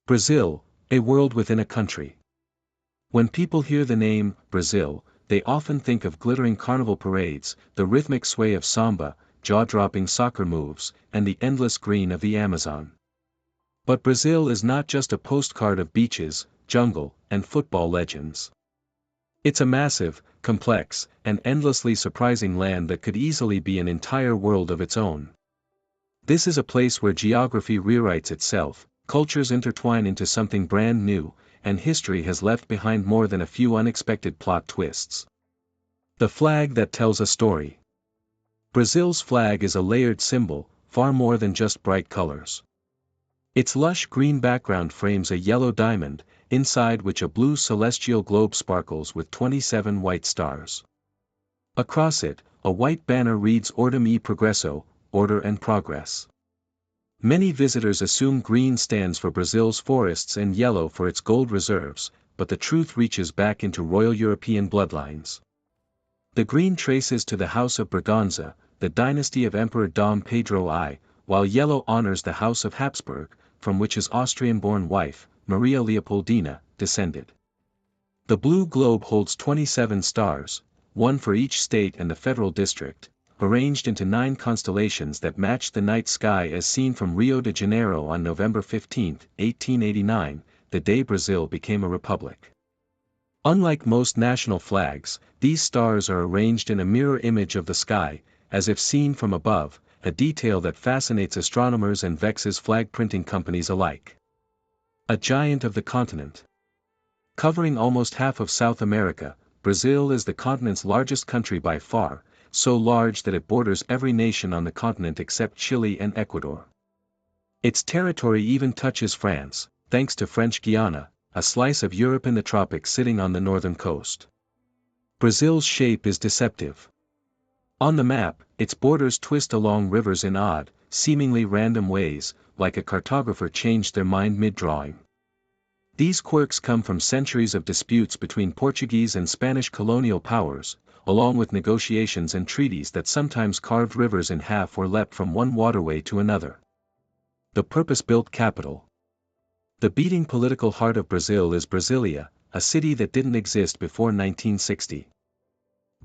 Brazil, a world within a country. When people hear the name, Brazil, they often think of glittering carnival parades, the rhythmic sway of samba, jaw-dropping soccer moves, and the endless green of the Amazon. But Brazil is not just a postcard of beaches, jungle, and football legends. It's a massive, complex, and endlessly surprising land that could easily be an entire world of its own. This is a place where geography rewrites itself, cultures intertwine into something brand new, and history has left behind more than a few unexpected plot twists. The flag that tells a story. Brazil's flag is a layered symbol, far more than just bright colors. Its lush green background frames a yellow diamond, inside which a blue celestial globe sparkles with 27 white stars. Across it, a white banner reads Ordem e Progresso, Order and Progress. Many visitors assume green stands for Brazil's forests and yellow for its gold reserves, but the truth reaches back into royal European bloodlines. The green traces to the House of Braganza, the dynasty of Emperor Dom Pedro I, while yellow honors the House of Habsburg, from which his Austrian-born wife, Maria Leopoldina, descended. The blue globe holds 27 stars, one for each state and the federal district, arranged into 9 constellations that match the night sky as seen from Rio de Janeiro on November 15, 1889, the day Brazil became a republic. Unlike most national flags, these stars are arranged in a mirror image of the sky, as if seen from above, a detail that fascinates astronomers and vexes flag printing companies alike. A giant of the continent. Covering almost half of South America, Brazil is the continent's largest country by far, so large that it borders every nation on the continent except Chile and Ecuador. Its territory even touches France, thanks to French Guiana, a slice of Europe in the tropics sitting on the northern coast. Brazil's shape is deceptive. On the map, its borders twist along rivers in odd, seemingly random ways, like a cartographer changed their mind mid-drawing. These quirks come from centuries of disputes between Portuguese and Spanish colonial powers, along with negotiations and treaties that sometimes carved rivers in half or leapt from one waterway to another. The purpose-built capital. The beating political heart of Brazil is Brasilia, a city that didn't exist before 1960.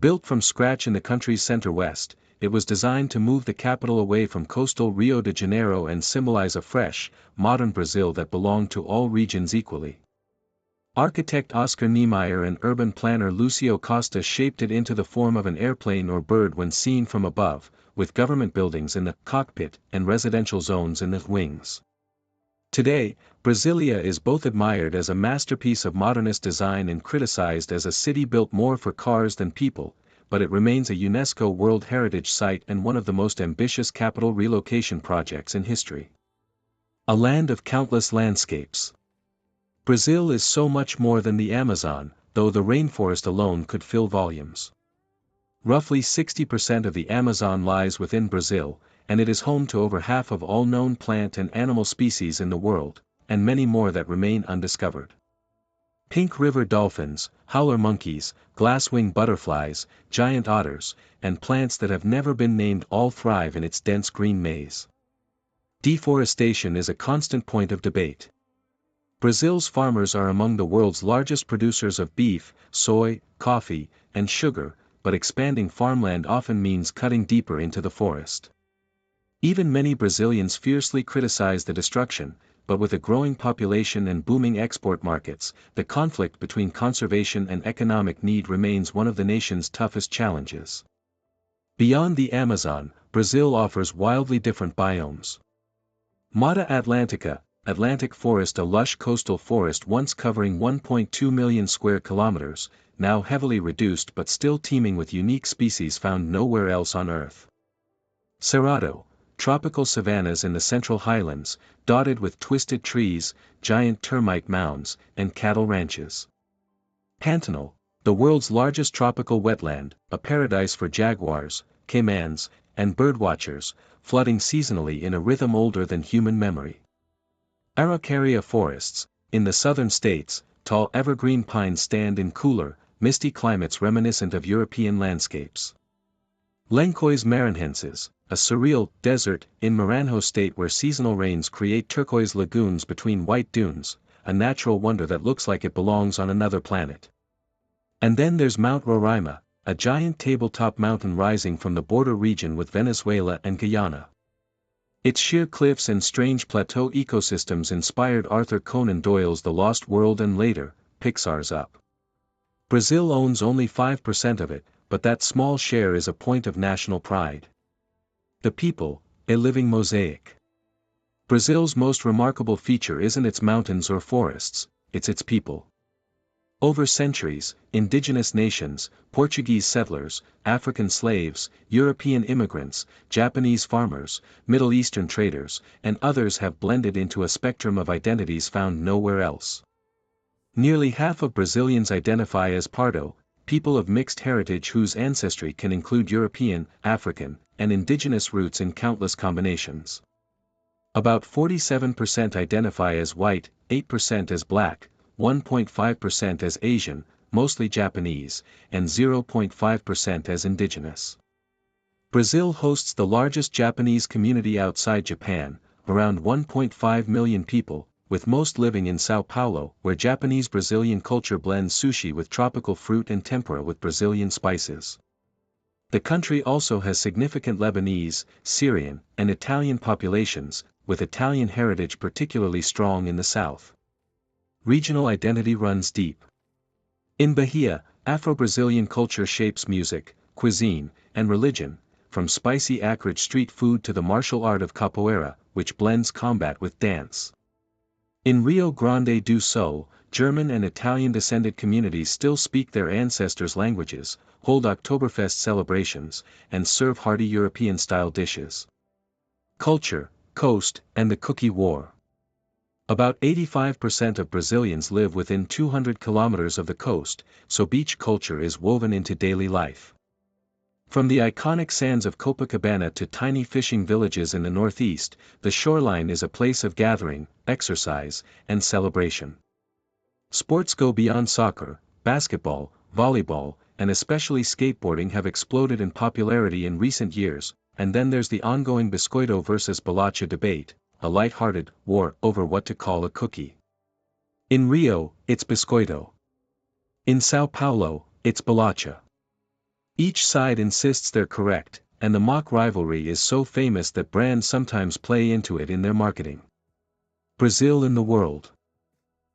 Built from scratch in the country's center-west, it was designed to move the capital away from coastal Rio de Janeiro and symbolize a fresh, modern Brazil that belonged to all regions equally. Architect Oscar Niemeyer and urban planner Lucio Costa shaped it into the form of an airplane or bird when seen from above, with government buildings in the cockpit and residential zones in the wings. Today, Brasilia is both admired as a masterpiece of modernist design and criticized as a city built more for cars than people, but it remains a UNESCO World Heritage Site and one of the most ambitious capital relocation projects in history. A land of countless landscapes. Brazil is so much more than the Amazon, though the rainforest alone could fill volumes. Roughly 60% of the Amazon lies within Brazil, and it is home to over half of all known plant and animal species in the world, and many more that remain undiscovered. Pink river dolphins, howler monkeys, glass-wing butterflies, giant otters, and plants that have never been named all thrive in its dense green maze. Deforestation is a constant point of debate. Brazil's farmers are among the world's largest producers of beef, soy, coffee, and sugar, but expanding farmland often means cutting deeper into the forest. Even many Brazilians fiercely criticize the destruction, but with a growing population and booming export markets, the conflict between conservation and economic need remains one of the nation's toughest challenges. Beyond the Amazon, Brazil offers wildly different biomes. Mata Atlantica, Atlantic forest, a lush coastal forest once covering 1.2 million square kilometers, now heavily reduced but still teeming with unique species found nowhere else on Earth. Cerrado, tropical savannas in the central highlands, dotted with twisted trees, giant termite mounds, and cattle ranches. Pantanal, the world's largest tropical wetland, a paradise for jaguars, caimans, and birdwatchers, flooding seasonally in a rhythm older than human memory. Araucaria forests, in the southern states, tall evergreen pines stand in cooler, misty climates reminiscent of European landscapes. Lencois maranhenses, a surreal desert in Maranhão state where seasonal rains create turquoise lagoons between white dunes, a natural wonder that looks like it belongs on another planet. And then there's Mount Roraima, a giant tabletop mountain rising from the border region with Venezuela and Guyana. Its sheer cliffs and strange plateau ecosystems inspired Arthur Conan Doyle's The Lost World and later, Pixar's Up. Brazil owns only 5% of it, but that small share is a point of national pride. The people, a living mosaic. Brazil's most remarkable feature isn't its mountains or forests, it's its people. Over centuries, indigenous nations, Portuguese settlers, African slaves, European immigrants, Japanese farmers, Middle Eastern traders, and others have blended into a spectrum of identities found nowhere else. Nearly half of Brazilians identify as Pardo, people of mixed heritage whose ancestry can include European, African, and indigenous roots in countless combinations. About 47% identify as white, 8% as black, 1.5% as Asian, mostly Japanese, and 0.5% as indigenous. Brazil hosts the largest Japanese community outside Japan, around 1.5 million people, with most living in São Paulo, where Japanese Brazilian culture blends sushi with tropical fruit and tempura with Brazilian spices. The country also has significant Lebanese, Syrian, and Italian populations, with Italian heritage particularly strong in the south. Regional identity runs deep. In Bahia, Afro-Brazilian culture shapes music, cuisine, and religion, from spicy acrid street food to the martial art of capoeira, which blends combat with dance. In Rio Grande do Sul, German and Italian-descended communities still speak their ancestors' languages, hold Oktoberfest celebrations, and serve hearty European-style dishes. Culture, coast, and the cookie war. About 85% of Brazilians live within 200 kilometers of the coast, so beach culture is woven into daily life. From the iconic sands of Copacabana to tiny fishing villages in the northeast, the shoreline is a place of gathering, exercise, and celebration. Sports go beyond soccer, basketball, volleyball, and especially skateboarding have exploded in popularity in recent years, and then there's the ongoing biscoito versus bolacha debate, a light-hearted war over what to call a cookie. In Rio, it's biscoito. In São Paulo, it's bolacha. Each side insists they're correct, and the mock rivalry is so famous that brands sometimes play into it in their marketing. Brazil in the world.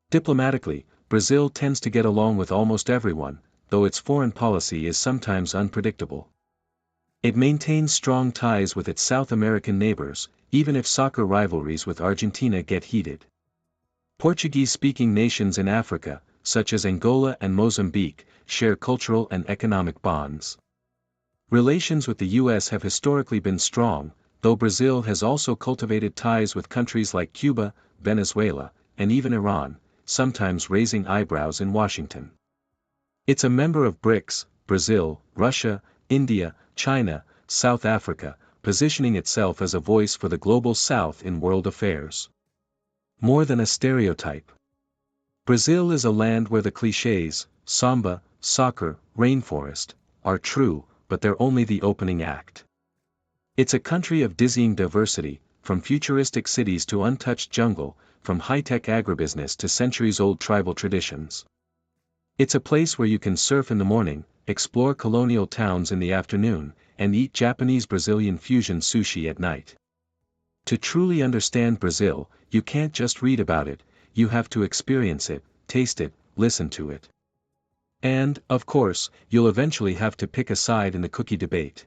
Diplomatically, Brazil tends to get along with almost everyone, though its foreign policy is sometimes unpredictable. It maintains strong ties with its South American neighbors, even if soccer rivalries with Argentina get heated. Portuguese-speaking nations in Africa, such as Angola and Mozambique, share cultural and economic bonds. Relations with the U.S. have historically been strong, though Brazil has also cultivated ties with countries like Cuba, Venezuela, and even Iran, sometimes raising eyebrows in Washington. It's a member of BRICS, Brazil, Russia, India, China, South Africa, positioning itself as a voice for the global South in world affairs. More than a stereotype. Brazil is a land where the clichés, samba, soccer, rainforest, are true, but they're only the opening act. It's a country of dizzying diversity, from futuristic cities to untouched jungle, from high-tech agribusiness to centuries-old tribal traditions. It's a place where you can surf in the morning, explore colonial towns in the afternoon, and eat Japanese-Brazilian fusion sushi at night. To truly understand Brazil, you can't just read about it, you have to experience it, taste it, listen to it. And, of course, you'll eventually have to pick a side in the cookie debate.